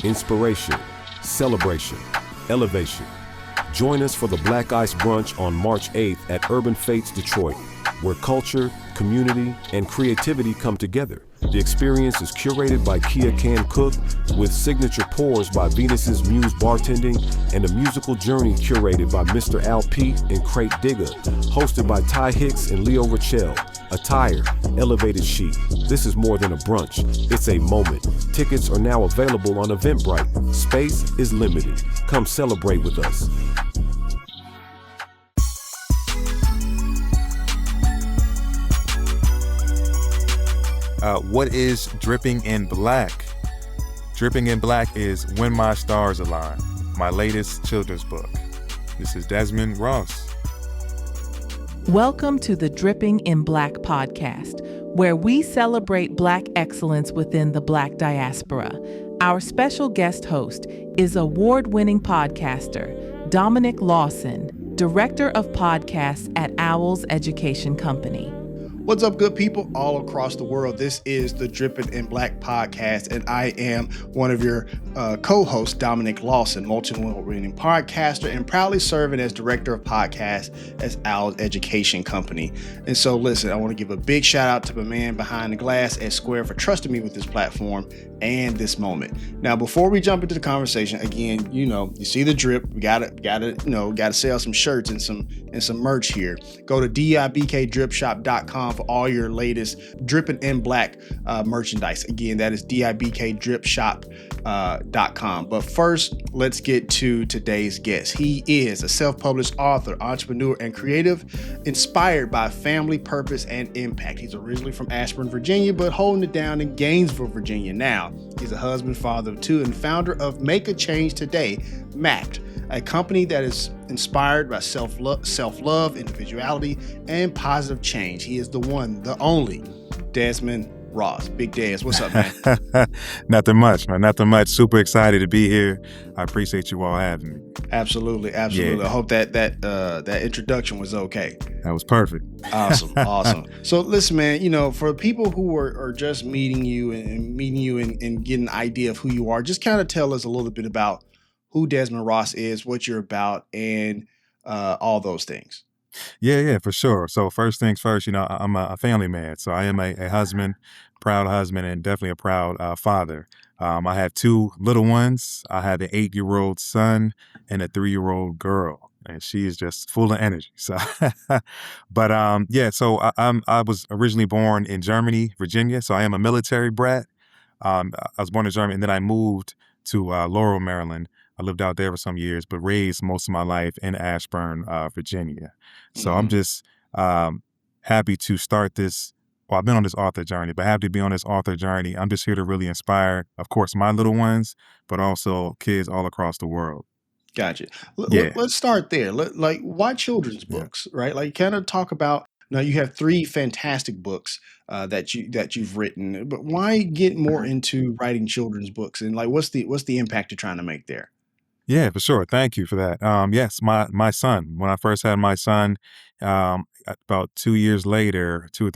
inspiration, celebration, elevation. Join us for the Black Ice Brunch on March 8th at Urban Fates Detroit, where culture, community, and creativity come together. The experience is curated by Kia Can Cook, with signature pours by Venus's Muse Bartending, and a musical journey curated by Mr. Al Pete and Crate Digger, hosted by Ty Hicks and Leo Rochelle. Attire, elevated chic. This is more than a brunch, it's a moment. Tickets are now available on Eventbrite. Space is limited. Come celebrate with us. What is Dripping in Black? Dripping in Black is When My Stars Align, my latest children's book. This is Desmond Ross. Welcome to the Dripping in Black podcast, where we celebrate Black excellence within the Black diaspora. Our special guest host is award-winning podcaster Dominic Lawson, Director of Podcasts at Owls Education Company. What's up, good people all across the world? This is the Drippin' in Black podcast, and I am one of your co-hosts, Dominic Lawson, multi-award-winning podcaster and proudly serving as Director of Podcasts at Owls Education Company. And so, listen, I want to give a big shout out to my man behind the glass at Square for trusting me with this platform and this moment. Now, before we jump into the conversation, again, you see the drip. We gotta sell some shirts and some merch here. Go to dibkdripshop.com for all your latest Drippin' in Black merchandise. Again, that is dibkdripshop.com. But first, let's get to today's guest. He is a self-published author, entrepreneur, and creative, inspired by family, purpose, and impact. He's originally from Ashburn, Virginia, but holding it down in Gainesville, Virginia now. He's a husband, father of two, and founder of Make a Change Today, MACT, a company that is inspired by self-love, individuality, and positive change. He is the one, the only, Desmond Ross. Big Des, what's up, man? Nothing much, man. Nothing much. Super excited to be here. I appreciate you all having me. Absolutely. Yeah. I hope that introduction was okay. That was perfect. Awesome. So listen, man, for people who are just meeting you and getting an idea of who you are, just kind of tell us a little bit about who Desmond Ross is, what you're about, and all those things. Yeah, for sure. So first things first, I'm a family man. So I am a husband, proud husband, and definitely a proud father. I have two little ones. I have an 8-year-old son and a 3-year-old girl, and she is just full of energy. So, but so I was originally born in Germany, Virginia. So I am a military brat. I was born in Germany, and then I moved to Laurel, Maryland. I lived out there for some years, but raised most of my life in Ashburn, Virginia. So I'm just happy to start this. Well, I've been on this author journey, but happy to be on this author journey. I'm just here to really inspire, of course, my little ones, but also kids all across the world. Gotcha. Let's start there. Why children's books, right? Like, kind of talk about. Now, you have 3 fantastic books that you've written, but why get more into writing children's books? And what's the impact you're trying to make there? Yeah, for sure. Thank you for that. Yes, my son, when I first had my son, about 2 or 3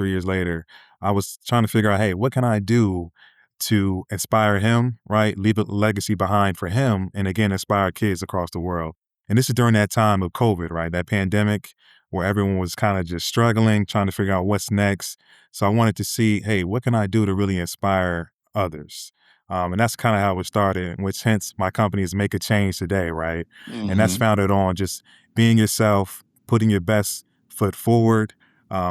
years later, I was trying to figure out, hey, what can I do to inspire him, right? Leave a legacy behind for him, and again, inspire kids across the world. And this is during that time of COVID, right? That pandemic where everyone was kind of just struggling, trying to figure out what's next. So I wanted to see, hey, what can I do to really inspire others? And that's kind of how it started, which hence my company is Make a Change Today, right? Mm-hmm. And that's founded on just being yourself, putting your best foot forward,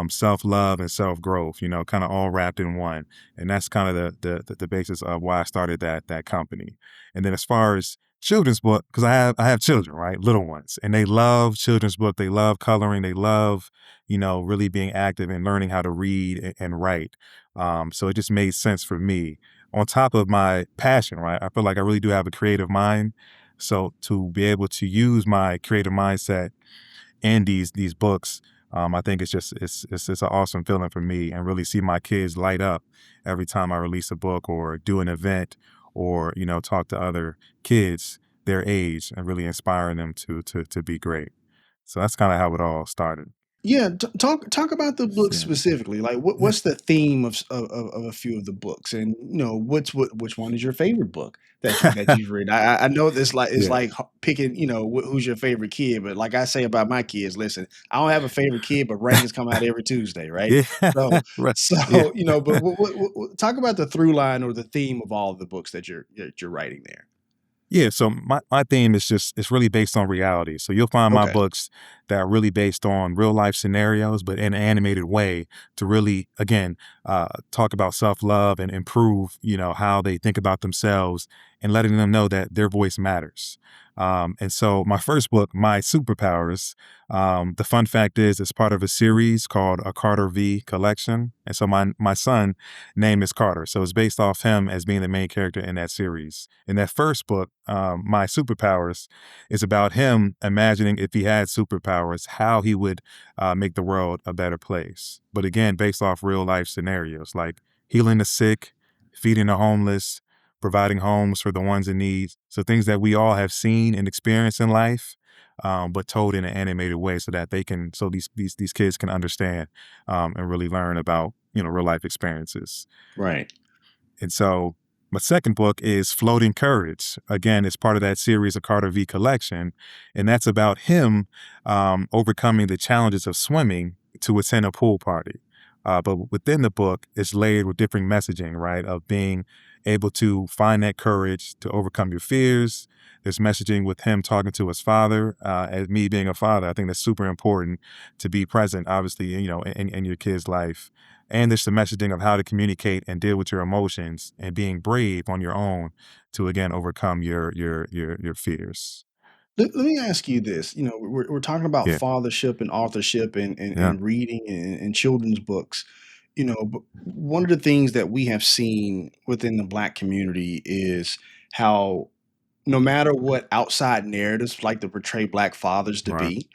self-love and self-growth, kind of all wrapped in one. And that's kind of the basis of why I started that company. And then as far as children's book, because I have children, right? Little ones. And they love children's book. They love coloring. They love, really being active and learning how to read and write. So it just made sense for me. On top of my passion, right? I feel like I really do have a creative mind. So to be able to use my creative mindset in these books, I think it's an awesome feeling for me, and really see my kids light up every time I release a book or do an event or, talk to other kids their age and really inspiring them to be great. So that's kind of how it all started. Yeah, talk about the book Yeah. specifically. Like, Yeah. what's the theme of a few of the books, and which one is your favorite book that you've read? I know this like it's Yeah. like picking who's your favorite kid, but like I say about my kids, listen, I don't have a favorite kid, but rankings come out every Tuesday, right? Yeah. So Right. so Yeah. but talk about the through line or the theme of all of the books that you're writing there. Yeah, so my theme is it's really based on reality. So you'll find my Okay, books that are really based on real life scenarios, but in an animated way to really, again, talk about self love and improve, how they think about themselves and letting them know that their voice matters. And so my first book, My Superpowers, the fun fact is it's part of a series called a Carter V collection. And so my son name is Carter. So it's based off him as being the main character in that series. In that first book, My Superpowers, is about him imagining if he had superpowers, how he would make the world a better place. But again, based off real life scenarios like healing the sick, feeding the homeless, providing homes for the ones in need. So things that we all have seen and experienced in life, but told in an animated way so that these kids can understand and really learn about real life experiences. right. And so my second book is Floating Courage. Again, it's part of that series of Carter V collection. And that's about him overcoming the challenges of swimming to attend a pool party. But within the book, it's layered with different messaging, right? Of being able to find that courage to overcome your fears. There's messaging with him talking to his father. As me being a father, I think that's super important to be present, obviously, in your kid's life. And there's the messaging of how to communicate and deal with your emotions and being brave on your own to again overcome your fears. Let me ask you this. We're talking about Yeah, fathership and authorship yeah, and reading and children's books. But one of the things that we have seen within the Black community is how no matter what outside narratives like to portray Black fathers to right. be,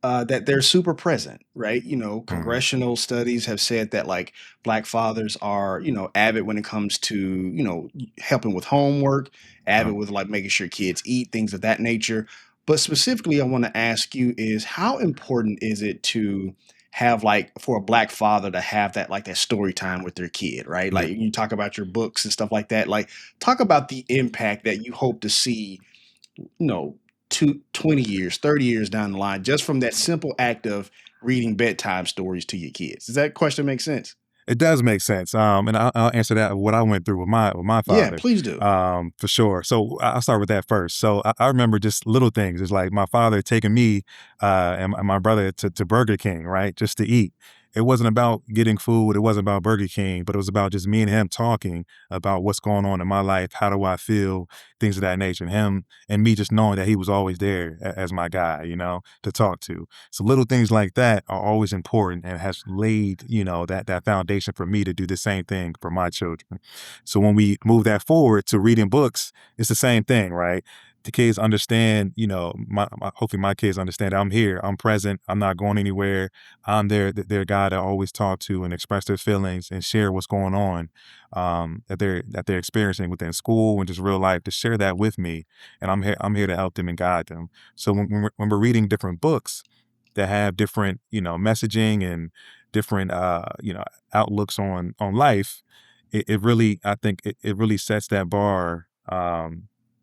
that they're super present, right? Mm, Congressional studies have said that like Black fathers are, avid when it comes to, helping with homework, yeah. avid with like making sure kids eat, things of that nature. But specifically, I want to ask you is how important is it to have like for a Black father to have that like that story time with their kid, right? Yeah. Like you talk about your books and stuff like that. Like talk about the impact that you hope to see, you know, 20 years, 30 years down the line, just from that simple act of reading bedtime stories to your kids. Does that question make sense? It does make sense. And I'll answer that what I went through with my Yeah, father, please do. for sure. So I'll start with that first. So I remember just little things. It's like my father taking me and my brother to Burger King, right, just to eat. It wasn't about getting food. It wasn't about Burger King, but it was about just me and him talking about what's going on in my life. How do I feel? Things of that nature. And him and me just knowing that he was always there as my guy, to talk to. So little things like that are always important and has laid, that foundation for me to do the same thing for my children. So when we move that forward to reading books, it's the same thing, right? The kids understand, hopefully my kids understand that I'm here, I'm present, I'm not going anywhere. I'm their guy to always talk to and express their feelings and share what's going on that they're experiencing within school and just real life. To share that with me, and I'm here to help them and guide them. So when we're reading different books that have different, messaging and different, outlooks on life, it really, I think it really sets that bar.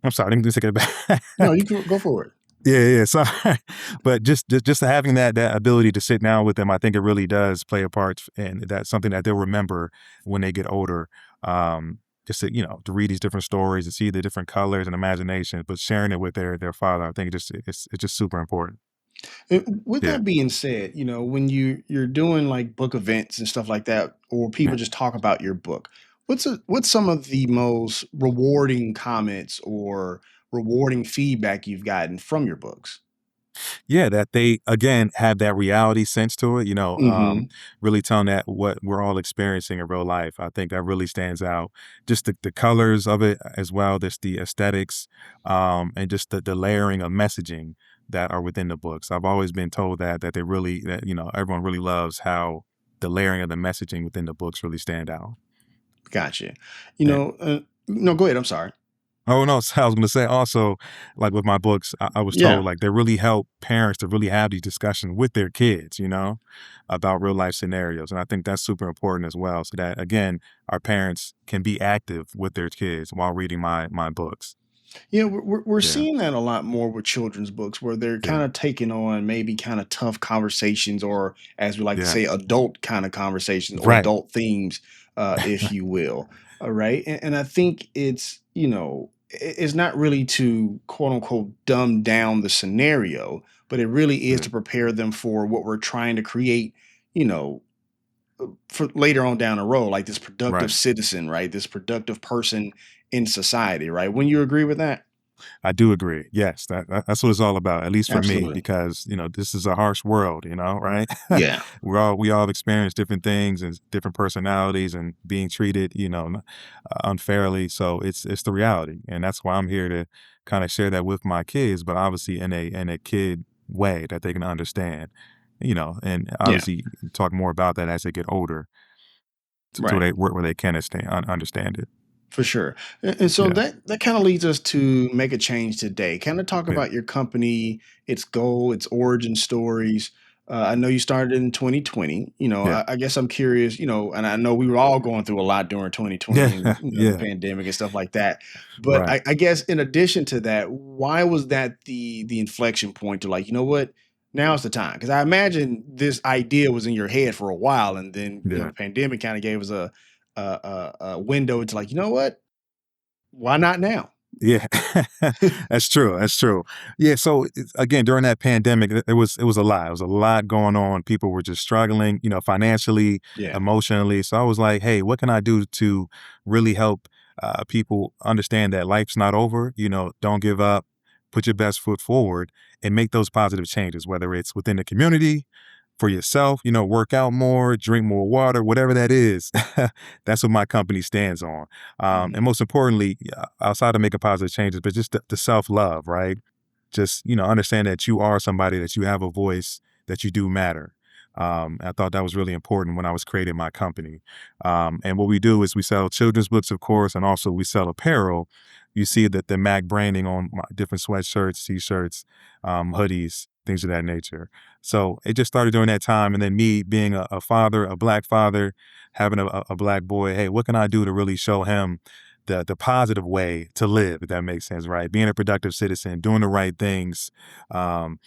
I'm sorry, let me take it No, you back. can go for it. Yeah, yeah, sorry. But just having that ability to sit down with them, I think it really does play a part, and that's something that they'll remember when they get older. Just to read these different stories and see the different colors and imaginations, but sharing it with their father, I think it's just super important. With Yeah, that being said, when you're doing like book events and stuff like that, or people yeah. just talk about your book, what's some of the most rewarding comments or rewarding feedback you've gotten from your books? Yeah, that they again have that reality sense to it, Hmm. really telling that what we're all experiencing in real life. I think that really stands out. Just the colors of it as well, just the aesthetics, and just the layering of messaging that are within the books. I've always been told that they really that everyone really loves how the layering of the messaging within the books really stand out. Gotcha. Yeah. No, go ahead. I'm sorry. Oh no, so I was gonna say also, like with my books, I was Yeah. told like they really help parents to really have these discussions with their kids, about real life scenarios. And I think that's super important as well. So that again, our parents can be active with their kids while reading my books. Yeah, we're Yeah. seeing that a lot more with children's books where they're kind Yeah. of taking on maybe kind of tough conversations, or as we like to say, Yes. adult kind of conversations or Right. adult themes, if you will. All right. And I think it's, it's not really to quote unquote dumb down the scenario, but it really is Yeah. to prepare them for what we're trying to create, you know, for later on down the road, like this productive Right. citizen, right? This productive person in society, right? When you agree with that? I do agree. Yes, that's what it's all about, at least for me, Absolutely. because this is a harsh world, right? Yeah. we all have experienced different things and different personalities and being treated, unfairly. So it's the reality, and that's why I'm here to kind of share that with my kids, but obviously in a kid way that they can understand, and Yeah. obviously talk more about that as they get older, to Right. where they can understand it. For sure. And so Yeah, that kind of leads us to make a change today. Kind of talk yeah, about your company, its goal, its origin stories. I know you started in 2020. yeah, I guess I'm curious, and I know we were all going through a lot during 2020 and, yeah, the yeah. pandemic and stuff like that. But Right. I guess in addition to that, why was that the inflection point to like, you know what? Now's the time. Because I imagine this idea was in your head for a while. And then, Yeah. the pandemic kind of gave us a window into like, you know what? Why not now? Yeah, that's true. That's true. Yeah. So again, during that pandemic, it was a lot. It was a lot going on. People were just struggling, financially, Yeah. emotionally. So I was like, hey, what can I do to really help people understand that life's not over? Don't give up. Put your best foot forward and make those positive changes. Whether it's within the community, for yourself, work out more, drink more water, whatever that is. That's what my company stands on. And Mhm. most importantly, outside of making positive changes, but just the self love, right? Just, understand that you are somebody, that you have a voice, that you do matter. I thought that was really important when I was creating my company. And what we do is we sell children's books, of course, and also we sell apparel. You see that the MAC branding on my different sweatshirts, t-shirts, hoodies, things of that nature. So it just started during that time. And then me being a father, a black father, having a black boy, hey, what can I do to really show him the positive way to live, if that makes sense, right? Being a productive citizen, doing the right things, and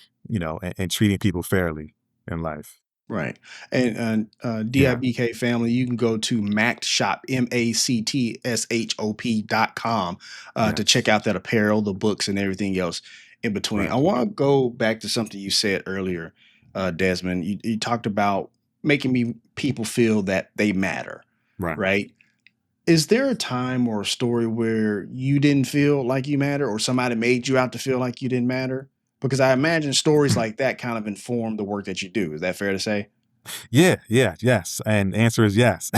treating people fairly in life. Right. And Yeah, DIBK family, you can go to MACT shop, MACTSHOP.com to yes, check out that apparel, the books, and everything else in between. right, I want to go back to something you said earlier, Desmond. You talked about making people feel that they matter, right. right? Is there a time or a story where you didn't feel like you matter or somebody made you out to feel like you didn't matter? Because I imagine stories like that kind of inform the work that you do. Is that fair to say? Yeah, yeah, yes. And the answer is yes.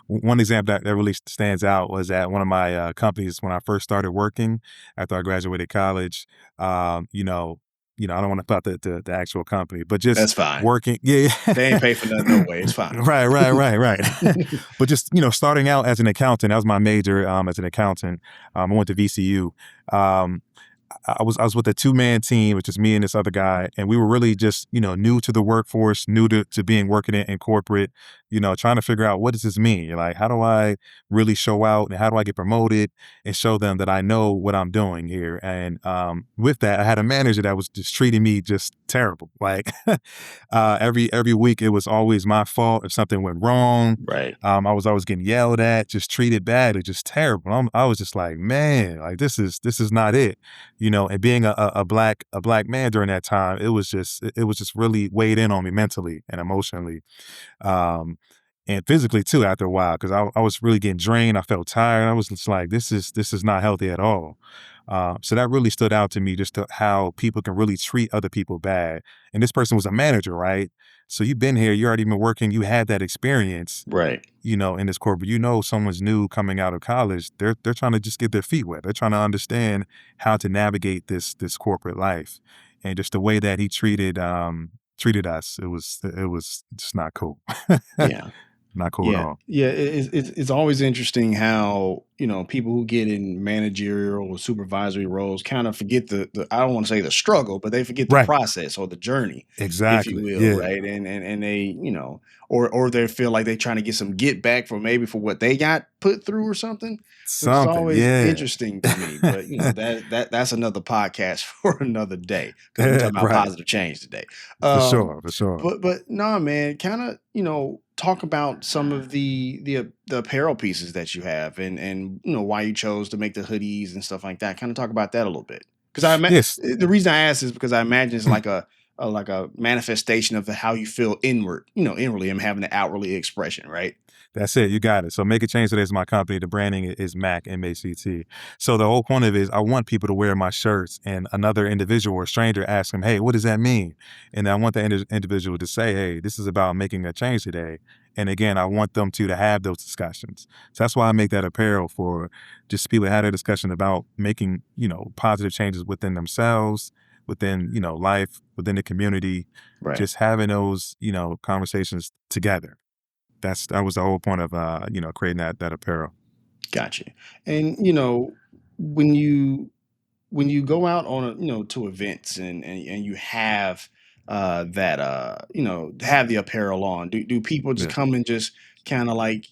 One example that really stands out was at one of my companies when I first started working after I graduated college. I don't want to put out the actual company, but just That's fine. working. Yeah, They ain't pay for nothing no way. It's fine. right, right, right, right. But just starting out as an accountant, that was my major as an accountant. I went to VCU. Um, I was with a two-man team, which is me and this other guy, and we were really just new to the workforce, new to being working in corporate, trying to figure out, what does this mean? Like, how do I really show out, and how do I get promoted and show them that I know what I'm doing here? And with that, I had a manager that was just treating me just terrible. Like every week, it was always my fault if something went wrong. Right. I was always getting yelled at, just treated bad, just terrible. I was just like, man, like this is not it, and being a black man during that time, it was just really weighed in on me mentally and emotionally, um, and physically too. After a while, because I was really getting drained. I felt tired. I was just like, this is not healthy at all. So that really stood out to me, just to how people can really treat other people bad. And this person was a manager, right? So you've been here, you already been working, you had that experience, Right. in this corporate. Someone's new coming out of college. They're trying to just get their feet wet. They're trying to understand how to navigate this corporate life, and just the way that he treated us. It was just not cool. Yeah. Not cool at Yeah, all. yeah. It's always interesting how people who get in managerial or supervisory roles kind of forget the I don't want to say the struggle, but they forget the Right. process or the journey, if you Exactly. will, Yeah. right? And they or they feel like they're trying to get some get back for maybe for what they got put through or something, which is Something. always Yeah. interesting to me. But that's another podcast for another day because we're talking about Right. positive change today. For Um, sure. For sure. but no, man, kind of talk about some of the apparel pieces that you have, and why you chose to make the hoodies and stuff like that. Kind of talk about that a little bit, because Yes. the reason I ask is because I imagine it's like a manifestation of how you feel inwardly, and having the outwardly expression, right? That's it. You got it. So Make a Change Today is my company. The branding is MAC, M-A-C-T. So the whole point of it is I want people to wear my shirts and another individual or stranger ask them, hey, what does that mean? And I want the individual to say, hey, this is about making a change today. And again, I want them to have those discussions. So that's why I make that apparel for just people to have a discussion about making, positive changes within themselves, within, life, within the community, Right. just having those, conversations together. That was the whole point of creating that apparel. Gotcha. And when you go out on to events, and you have that have the apparel on, do people just Yeah. come and just kind of like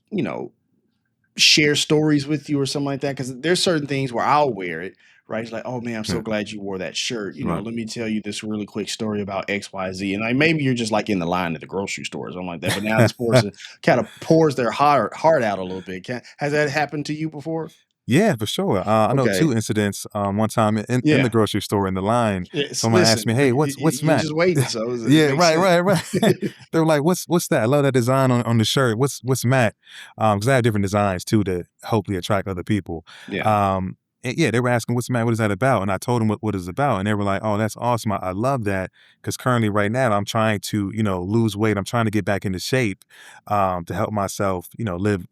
share stories with you or something like that? Because there's certain things where I'll wear it, right? It's like, oh man, I'm so Yeah. glad you wore that shirt. Right. Let me tell you this really quick story about XYZ. And like maybe you're just like in the line at the grocery store or something like that. But now this person kind of pours their heart out a little bit. Has that happened to you before? Yeah, for sure. I know Okay. two incidents. One time in the Yeah. grocery store in the line, Yes, someone asked me, listen, "Hey, what's you're Mac?" just waiting, so it Yeah, makes right, sense. right, right. They were like, "What's that? I love that design on the shirt. What's Mac?" Because I have different designs too to hopefully attract other people. Yeah, And yeah, they were asking, "What's Mac? What is that about?" And I told them what it's about, and they were like, "Oh, that's awesome. I love that." Because currently, right now, I'm trying to lose weight. I'm trying to get back into shape to help myself live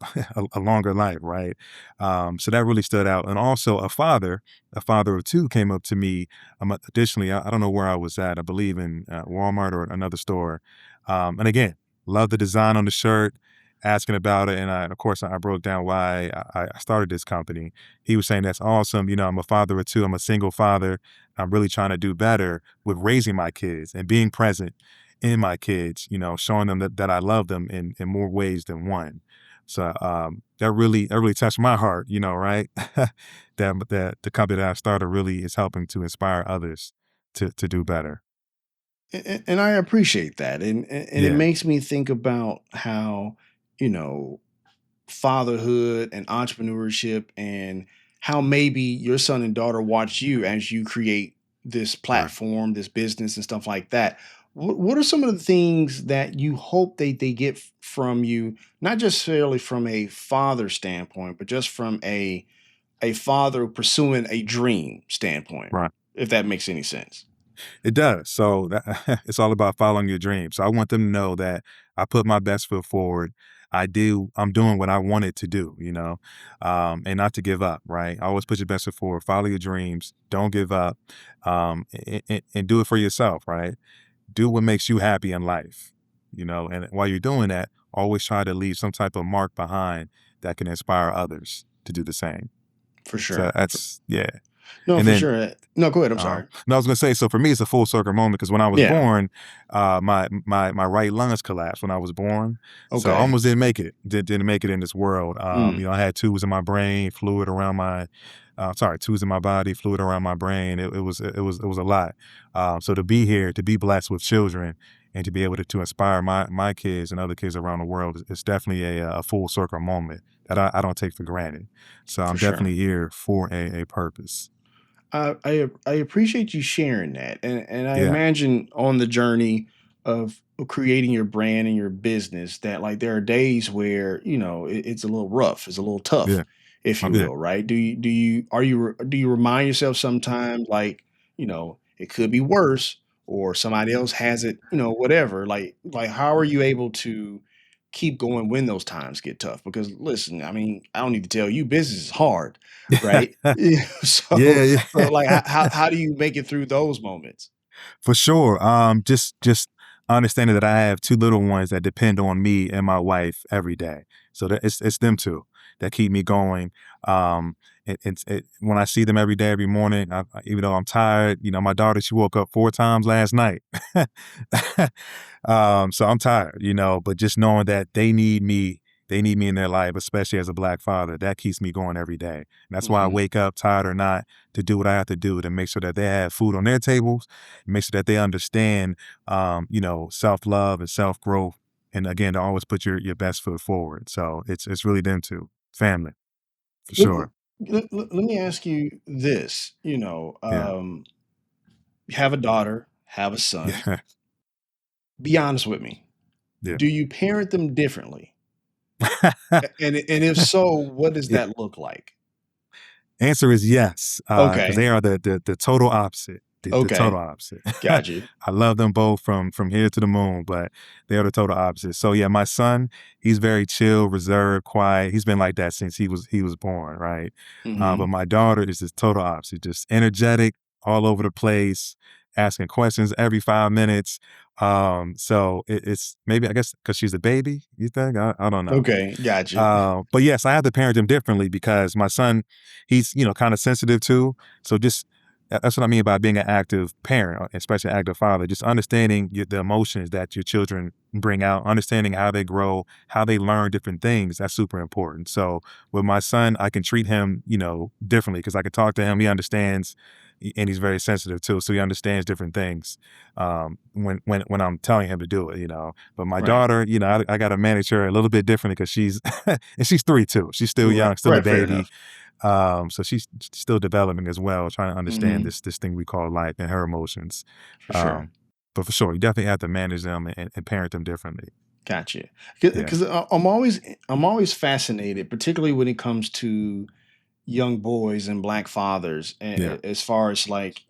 a longer life, right? So that really stood out. And also, a father of two, came up to me. Additionally, I don't know where I was at. I believe in Walmart or another store. And again, love the design on the shirt, asking about it. And of course, I broke down why I started this company. He was saying, that's awesome. I'm a father of two. I'm a single father. I'm really trying to do better with raising my kids and being present in my kids, showing them that I love them in more ways than one. So that really touched my heart, right? that the company that I started really is helping to inspire others to do better. and I appreciate that, and it Yeah, makes me think about how you know fatherhood and entrepreneurship, and how maybe your son and daughter watch you as you create this right, platform, this business, and stuff like that. What are some of the things that you hope they get from you, not just necessarily from a father standpoint, but just from a father pursuing a dream standpoint, right. if that makes any sense? It does. So it's all about following your dreams. So I want them to know that I put my best foot forward. I'm doing what I wanted to do, and not to give up, right? Always put your best foot forward, follow your dreams, don't give up, and do it for yourself, right? Do what makes you happy in life, and while you're doing that, always try to leave some type of mark behind that can inspire others to do the same. For So sure. that's, yeah. No, And for then sure. No, go ahead. I'm sorry. no, I was gonna say, so for me, it's a full circle moment because when I was Yeah. born, my right lungs collapsed when I was born, so I Okay. almost didn't make it. Didn't make it in this world. Mm, I had tubes in my brain, fluid around tubes in my body, fluid around my brain. It was a lot. So to be here, to be blessed with children, and to be able to inspire my kids and other kids around the world, is definitely a full circle moment that I don't take for granted. So for I'm sure. definitely here for a purpose. I appreciate you sharing that, and I Yeah, imagine on the journey of creating your brand and your business that like there are days where it's a little rough, it's a little tough, yeah, if you yeah. will, right? Do you remind yourself sometimes like it could be worse, or somebody else has it, whatever. Like how are you able to keep going when those times get tough? Because listen, I mean, I don't need to tell you, business is hard, right? Yeah, So yeah. like how do you make it through those moments? For sure. Just understanding that I have two little ones that depend on me and my wife every day. So that it's them two that keep me going. When I see them every day, every morning, even though I'm tired, my daughter, she woke up 4 times last night. So I'm tired, but just knowing that they need me in their life, especially as a Black father, that keeps me going every day. And that's why I wake up, tired or not, to do what I have to do to make sure that they have food on their tables, make sure that they understand, self-love and self-growth. And again, to always put your best foot forward. So it's really them two, family, for Let, sure. let me ask you this. Yeah. You have a daughter, have a son. Yeah. Be honest with me. Yeah. Do you parent them differently? And if so, what does Yeah. that look like? Answer is yes, because Okay. they are the total opposite. The total Okay. opposite. Got you. I love them both from here to the moon, but they are the total opposite. So yeah, my son, he's very chill, reserved, quiet. He's been like that since he was born, right? But Hmm. my daughter is the total opposite, just energetic, all over the place, asking questions every 5 minutes. So it's maybe, I guess, because she's a baby. You think? I don't know. Okay. Got you. But yes, I have to parent him differently because my son, he's, kind of sensitive too. So that's what I mean by being an active parent, especially an active father, just understanding the emotions that your children bring out, understanding how they grow, how they learn different things. That's super important. So with my son, I can treat him, differently because I can talk to him. He understands, and he's very sensitive too. So he understands different things when I'm telling him to do it, But my Right. daughter, I got to manage her a little bit differently because she's, and she's 3 too. She's still Right. young, still a Right. Fair baby. enough. So she's still developing as well, trying to understand Hmm. this thing we call life and her emotions. For sure. But for sure, you definitely have to manage them and parent them differently. Gotcha. Yeah. Because I'm always fascinated, particularly when it comes to young boys and Black fathers, Yeah. as far as like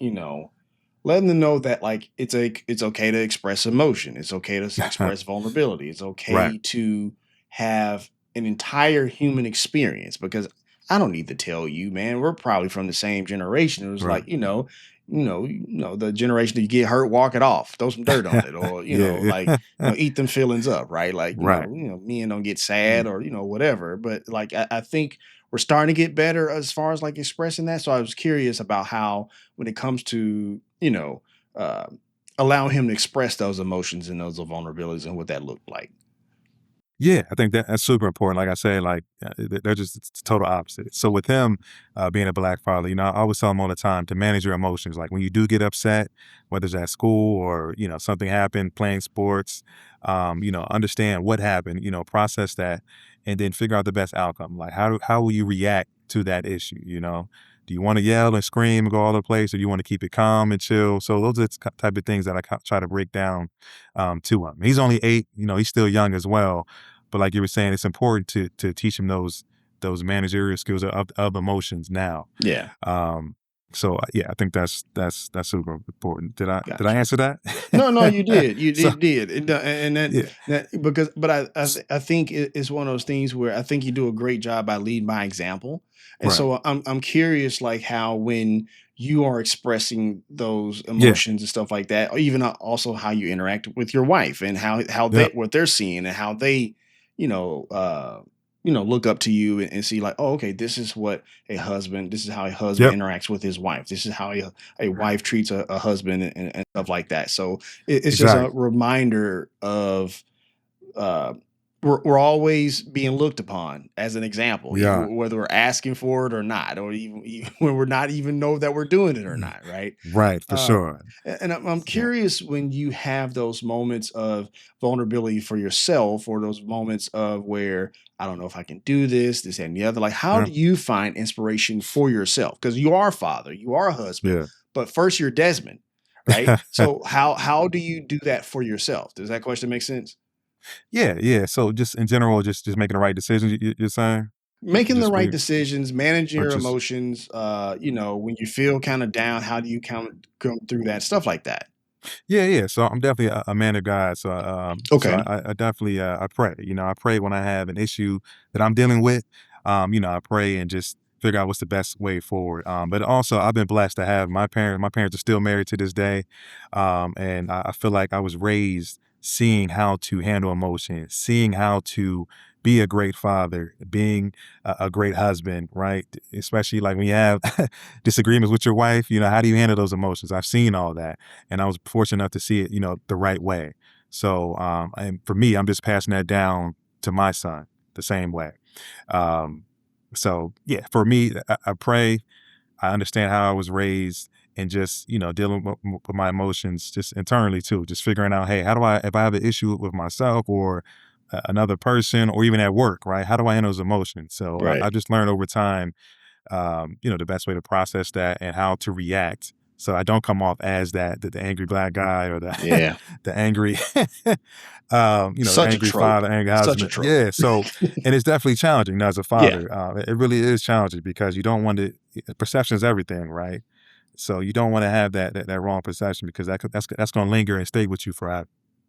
letting them know that like it's okay to express emotion, it's okay to express vulnerability, it's Right. okay to have an entire human experience. Because I don't need to tell you, man, we're probably from the same generation. It was Right. like the generation that you get hurt, walk it off, throw some dirt on it, or Yeah. like eat them feelings up, right? Like Right. men don't get sad or whatever. But like I think we're starting to get better as far as like expressing that. So I was curious about how, when it comes to, uh, allowing him to express those emotions and those vulnerabilities and what that looked like. Yeah, I think that's super important. Like I say, like they're just it's total opposite. So with him being a Black father, I always tell him all the time to manage your emotions. Like when you do get upset, whether it's at school or something happened, playing sports, understand what happened, process that, and then figure out the best outcome. Like how will you react to that issue? Do you want to yell and scream and go all over the place, or do you want to keep it calm and chill? So those are the type of things that I try to break down to him. He's only 8, he's still young as well. But like you were saying, it's important to teach him those managerial skills of emotions now. Yeah. So yeah, I think that's super important. Did I Gotcha. answer that? No, you did. You So did. And yeah, that because, but s- I think it's one of those things where I think you do a great job by leading by example. And right, so I'm curious, like how when you are expressing those yeah, emotions and stuff like that, or even also how you interact with your wife and how yeah, what they're seeing and how they, you know, uh, look up to you and see like, oh, okay, this is this is how a husband yep, interacts with his wife. This is how a wife treats a husband and stuff like that. So it's just a exactly, reminder of uh, we're always being looked upon as an example, we are. whether we're asking for it or not, or even when we're not even know that we're doing it or Mm. not, right? Right, for Uh, sure. and I'm Yeah, curious, when you have those moments of vulnerability for yourself, or those moments of where I don't know if I can do this, and the other. Like, how yeah, do you find inspiration for yourself? Because you are a father, you are a husband, yeah. but first you're Desmond, right? So how do you do that for yourself? Does that question make sense? Yeah, yeah. So just in general, just making the right decisions. You're saying, Making the just right really, decisions, managing or your just emotions. When you feel kind of down, how do you come through that stuff like that? yeah, yeah. So I'm definitely a man of God. So Okay. I definitely I pray. I pray when I have an issue that I'm dealing with. I pray and just figure out what's the best way forward. But also I've been blessed to have my parents. My parents are still married to this day, and I feel like I was raised seeing how to handle emotions, seeing how to be a great father, being a great husband, right? Especially like when you have disagreements with your wife, how do you handle those emotions? I've seen all that, and I was fortunate enough to see it, the right way. So, and for me, I'm just passing that down to my son the same way. Um, so yeah, for me, I pray. I understand how I was raised, and just, dealing with my emotions just internally too, just figuring out, hey, if I have an issue with myself or another person or even at work, right? How do I handle those emotions? So Right. I just learned over time, the best way to process that and how to react. So I don't come off as the angry black guy or Yeah. the angry, Such a angry trope. father, angry Such a husband. trope. Yeah. So, and it's definitely challenging as a Yeah, father. It really is challenging because you don't want to, perception is everything, right? So you don't want to have that wrong perception because that's going to linger and stay with you forever,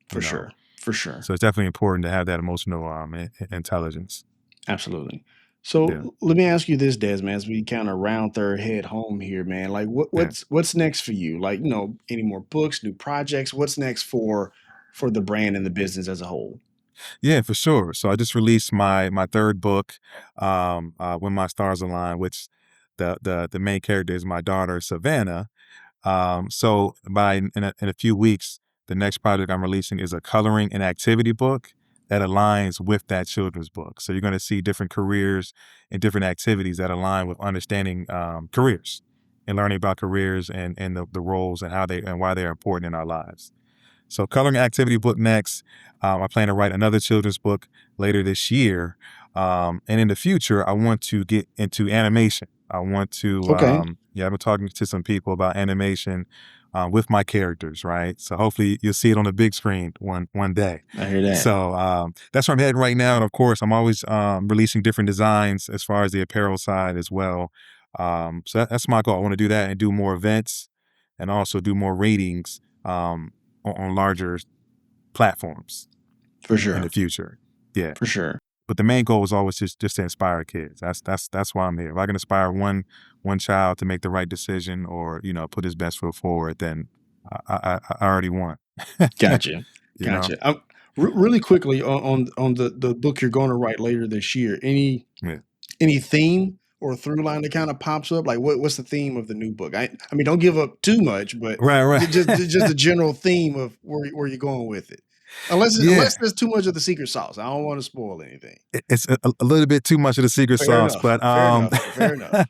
for you know? sure. For sure. So it's definitely important to have that emotional intelligence. Absolutely. Yeah. So let me ask you this, Desmond, as we kind of round third head home here, man. Like Yeah. what's next for you? Like, any more books, new projects? What's next for the brand and the business as a whole? Yeah, for sure. So I just released my third book, When My Stars Align, which the main character is my daughter Savannah. So in a few weeks, the next project I'm releasing is a coloring and activity book that aligns with that children's book. So you're going to see different careers and different activities that align with understanding careers and learning about careers and the roles and how they and why they're important in our lives. So coloring activity book next. I plan to write another children's book later this year. And in the future, I want to get into animation. I want to, Okay. I've been talking to some people about animation with my characters, right? So hopefully you'll see it on the big screen one day. I hear that. So that's where I'm heading right now. And of course, I'm always releasing different designs as far as the apparel side as well. So that's my goal. I want to do that and do more events and also do more ratings. On larger platforms For in sure. the future. Yeah. For sure. But the main goal is always just to inspire kids. That's why I'm here. If I can inspire one child to make the right decision or, put his best foot forward, then I already won. Gotcha. you know? Gotcha. Really quickly on the book you're going to write later this year. Yeah. Any theme or through line that kind of pops up? Like what's the theme of the new book? I mean, don't give up too much, but Right, right. just the general theme of where you're going with it. Yeah. Unless there's too much of the secret sauce. I don't want to spoil anything. It's a little bit too much of the secret Fair sauce, enough. but Fair enough. Fair enough.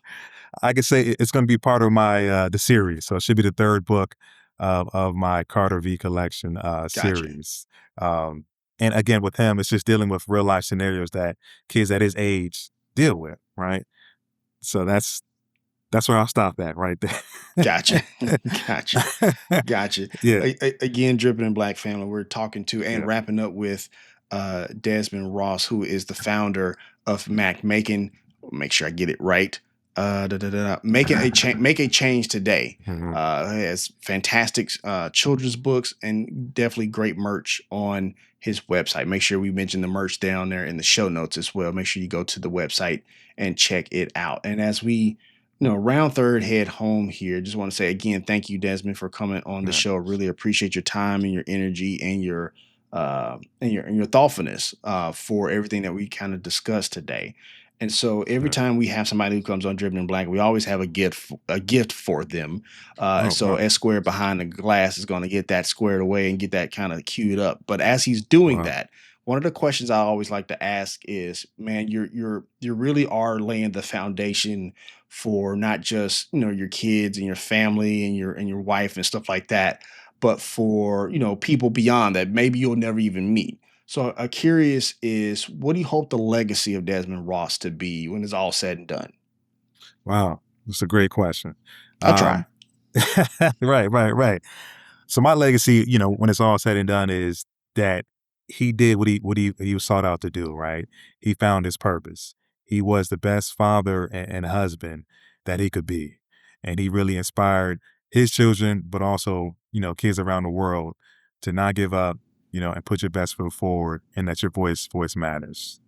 I could say it's going to be part of my the series. So it should be the third book of my Carter V collection Gotcha. series. Um, and again, with him, it's just dealing with real life scenarios that kids at his age deal with, right? So that's where I'll stop at right Gotcha. there. Gotcha. Gotcha. Yeah, Again, Dripping in Black Family, we're talking to and yeah, wrapping up with Desmond Ross, who is the founder of MACT, make sure I get it right. Make a change today. Mhm. Has fantastic children's books and definitely great merch on his website. Make sure we mention the merch down there in the show notes as well. Make sure you go to the website and check it out. And as we round third head home here. Just want to say again, thank you, Desmond, for coming on the Yeah, show. Really appreciate your time and your energy and your thoughtfulness for everything that we kind of discussed today. And so every yeah. time we have somebody who comes on Driven in Black, we always have a gift for them. And Oh, so wow, S Squared behind the glass is going to get that squared away and get that kind of queued up. But as he's doing wow. that, one of the questions I always like to ask is, man, you really are laying the foundation for not just your kids and your family and your wife and stuff like that, but for people beyond that maybe you'll never even meet. So curious is, what do you hope the legacy of Desmond Ross to be when it's all said and done? Wow, that's a great question. I'll try. Um, right. So my legacy, when it's all said and done, is that he did what he was sought out to do. Right, he found his purpose. He was the best father and husband that he could be, and he really inspired his children, but also kids around the world to not give up, and put your best foot forward, and that your voice matters.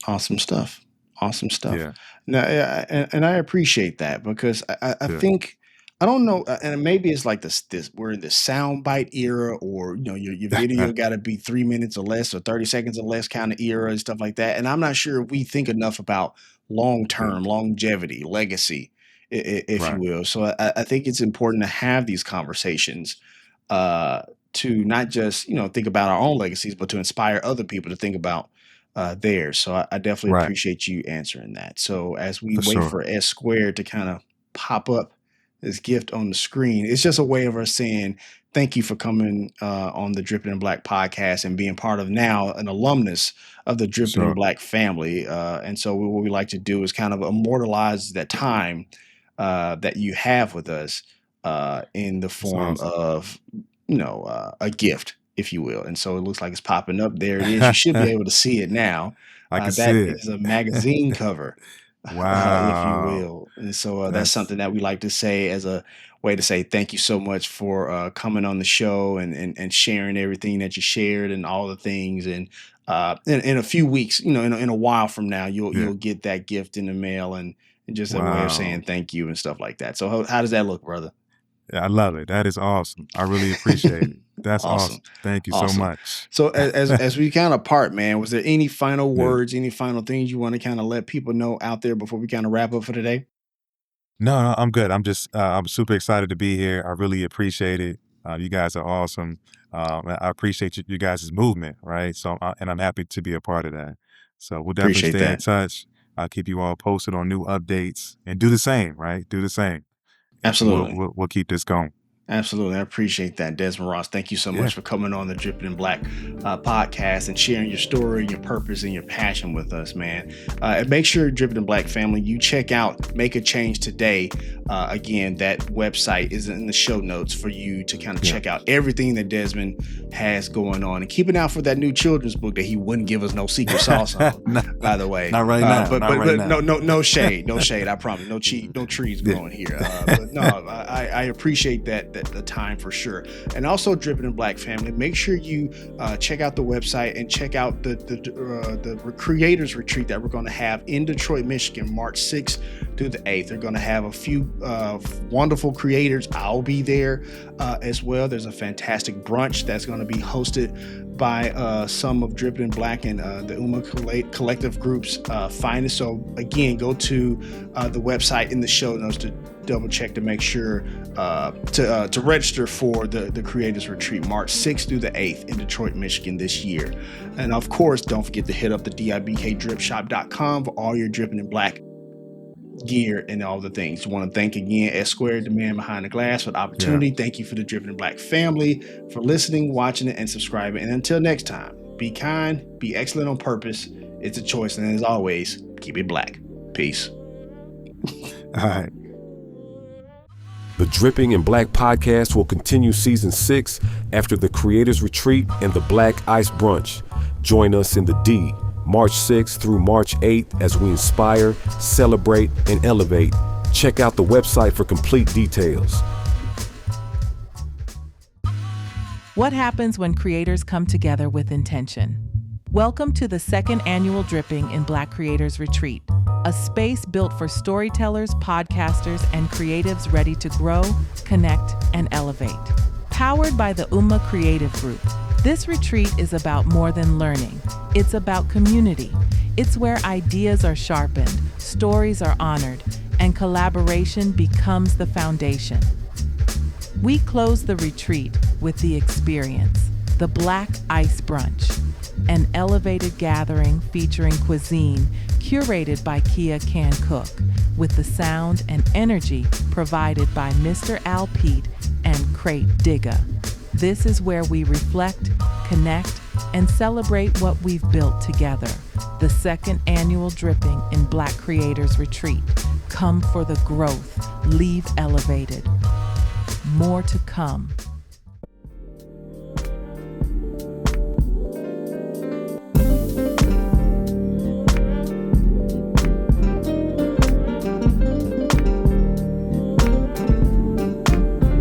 Awesome stuff. Awesome stuff. Yeah, Now, and I appreciate that because I yeah, think I don't know, and maybe it's like this we're in the soundbite era, or your video got to be 3 minutes or less, or 30 seconds or less kind of era and stuff like that. And I'm not sure if we think enough about long Yeah. term longevity, legacy, if you Right. will. So I think it's important to have these conversations, uh, to not just think about our own legacies, but to inspire other people to think about theirs. So I definitely Right. appreciate you answering that. So as we For wait sure. for S squared to kind of pop up this gift on the screen, it's just a way of us saying thank you for coming on the Dripping in Black podcast and being part of now an alumnus of the Dripping in Sure. Black family. And so what we like to do is kind of immortalize that time that you have with us in the That's form awesome. of a gift, if you will. And so it looks like it's popping up. There it is. You should be able to see it now. I can That see is a magazine it. cover, if you Wow. will. And so that's That's something that we like to say as a way to say thank you so much for coming on the show and sharing everything that you shared and all the things. And in a few weeks, in a while from now, yeah. you'll get that gift in the mail, and just a way of saying Wow. thank you and stuff like that. So how does that look, brother? Yeah, I love it. That is awesome. I really appreciate it. That's Awesome. awesome. Thank you so Awesome. much. So as we kind of part, man, was there any final Yeah. words, any final things you want to kind of let people know out there before we kind of wrap up for today? No, I'm good. I'm super excited to be here. I really appreciate it. You guys are awesome. I appreciate you guys' movement, right? So, and I'm happy to be a part of that. So we'll definitely Appreciate stay in that. touch. I'll keep you all posted on new updates and do the same, right? Do the same. And Absolutely. we'll keep this going. Absolutely. I appreciate that. Desmond Ross, thank you so Yeah. much for coming on the Dripping in Black podcast and sharing your story, your purpose, and your passion with us, man. And make sure, Dripping in Black family, you check out Make a Change Today. Again, that website is in the show notes for you to kind of Yeah. check out everything that Desmond has going on. And keep an eye out for that new children's book that he wouldn't give us no secret sauce on, by the way. Not right now. But Not right now. no shade. No shade. I promise. No trees Yeah. growing here. But no, I appreciate that the time for sure. And also, Dripping in Black family, make sure you check out the website and check out the creators retreat that we're going to have in Detroit, Michigan, March 6th through the 8th. They're going to have a few wonderful creators. I'll be there as well. There's a fantastic brunch that's going to be hosted by some of Dripping in Black and the Uma Collective Group's finest. So again, go to the website in the show notes to double check to make sure to register for the Creators Retreat, March 6th through the 8th in Detroit, Michigan this year. And of course, don't forget to hit up the dibkdripshop.com for all your Dripping in Black gear and all the things. I want to thank again S Squared, the man behind the glass, for the opportunity. Yeah. Thank you for the Dripping in Black family for listening, watching it, and subscribing. And until next time, be kind, be excellent on purpose. It's a choice. And as always, keep it black. Peace. All right. The Dripping in Black podcast will continue season 6 after the Creators Retreat and the Black Ice Brunch. Join us in the D, March 6th through March 8th as we inspire, celebrate, and elevate. Check out the website for complete details. What happens when creators come together with intention? Welcome to the second annual Dripping in Black Creators Retreat, a space built for storytellers, podcasters, and creatives ready to grow, connect, and elevate. Powered by the Uma Creative Group, this retreat is about more than learning. It's about community. It's where ideas are sharpened, stories are honored, and collaboration becomes the foundation. We close the retreat with the experience, the Black Ice Brunch, an elevated gathering featuring cuisine curated by Kia Can Cook, with the sound and energy provided by Mr. Al Pete and Crate Digga. This is where we reflect, connect, and celebrate what we've built together. The second annual Dripping in Black Creators Retreat. Come for the growth, leave elevated. More to come.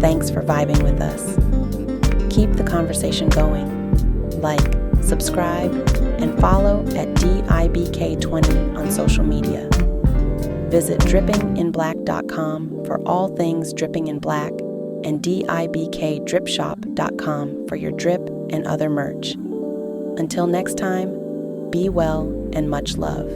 Thanks for vibing with us. Keep the conversation going. Like, subscribe, and follow at DIBK20 on social media. Visit drippinginblack.com for all things dripping in black and dibkdripshop.com for your drip and other merch. Until next time, be well and much love.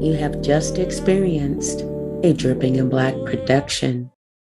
You have just experienced a Dripping in Black production.